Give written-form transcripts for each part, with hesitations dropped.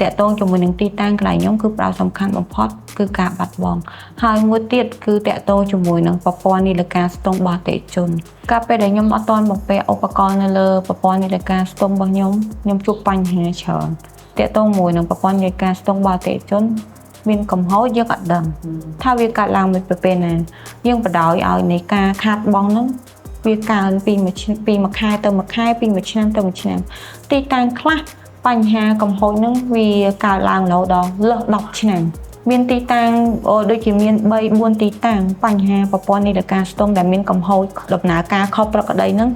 តាក់ទងជាមួយនឹងទីតាំងកន្លែងខ្ញុំគឺផ្ដោតសំខាន់បំផុតគឺការបាត់បង់ហើយមួយទៀតគឺតាក់ទងជាមួយនឹងប្រព័ន្ធនីយិកាស្ទង់របស់អតិថិជនកាលពេលដែលខ្ញុំអត់ទាន់បំពាក់ឧបករណ៍នៅលើប្រព័ន្ធនីយិកាស្ទង់របស់ខ្ញុំជួបបញ្ហាច្រើនតាក់ទងមួយនឹងប្រព័ន្ធនីយិកាស្ទង់របស់អតិថិជនមានកំហុសយើងអត់ដឹងថាវាកើតឡើងមួយប្រភេទណាយើងបដ ாய் ឲ្យនៃការខាតបង់ហ្នឹងវាកើនពីមួយខែទៅមួយខែពីមួយឆ្នាំទៅមួយឆ្នាំទីតាំងខ្លះបញ្ហាកំហុសហ្នឹងវាកើតឡើងរហូតដល់លើស10ឆ្នាំមានទីតាំងដូចជាមាន3 4ទីតាំងបញ្ហាប្រព័ន្ធនីយិកាស្ទង់ដែលមានកំហុសដំណើរការខុសប្រក្រតីហ្នឹង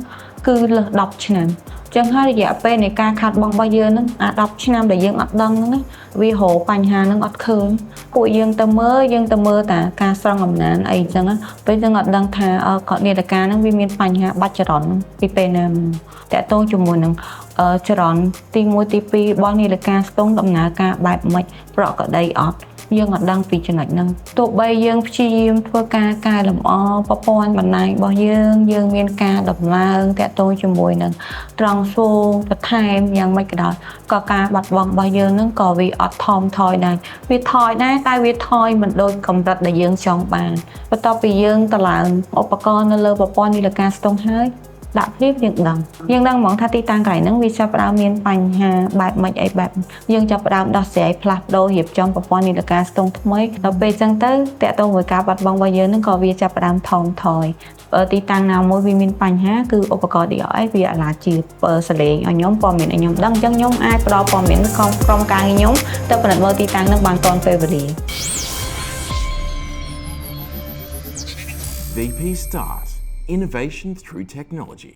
គឺលើស10ឆ្នាំចឹងហើយរយៈពេលនៃការខាតបង់របស់យើងហ្នឹងអា10ឆ្នាំដែលយើងអត់ដឹងហ្នឹងវារកបញ្ហាហ្នឹងអត់ឃើញពួកយើងទៅមើលតាការស្រង់អំណានអីចឹងពេលយើងអត់ដឹងថានីយិកាហ្នឹងវាមានបញ្ហាបាច់ចរន្តពីពេលណាតាក់ទងជាមួយនឹងចរន្តទី1ទី2របស់នីយិកាស្ទង់ដំណើរការបែបម៉េចប្រក្រតីអត់យើងអត់ដឹងពីចំណុចហ្នឹងទោះបីយើងព្យាយាមធ្វើការកែលម្អប្រព័ន្ធបណ្ដាញរបស់យើងមានការដំឡើងតាក់ទងជាមួយនឹងត្រង់សួរបន្ថែមយ៉ាងម៉េចក៏ដោយក៏ការបាត់បង់របស់យើងហ្នឹងក៏វាអត់ថមថយដែរវាថយដែរតែវាថយមិនដូចកម្រិតដែលយើងចង់បានបន្ទាប់ពីយើងតឡើងឧបករណ៍នៅលើប្រព័ន្ធនីយិកាស្ទង់ហើយដាក់ភ្លាមយើងដឹងហ្មងថាទីតាំងកន្លែងហ្នឹងវាចាប់ផ្ដើមមានបញ្ហាបែបម៉េចអីបែបយើងចាប់ផ្ដើមដោះស្រាយផ្លាស់ប្ដូររៀបចំប្រព័ន្ធនីយិកាស្ទង់ថ្មីដល់ពេលអញ្ចឹងទៅតាក់ទងvớiការបាត់បង់របស់យើងហ្នឹងក៏វាចាប់ផ្ដើមថមថយទីតាំងណាមួយវាមានបញ្ហាគឺឧបករណ៍ DRS វាអាឡាជាសលេងឲ្យខ្ញុំព័ត៌មានឲ្យខ្ញុំដឹងអញ្ចឹងខ្ញុំអាចផ្ដល់ព័ត៌មានក្រុមការងារខ្ញុំទៅពិនិត្យមើលទីតាំងហ្នឹងបានទាន់ពេលវេលា VP Stars Innovation through Technology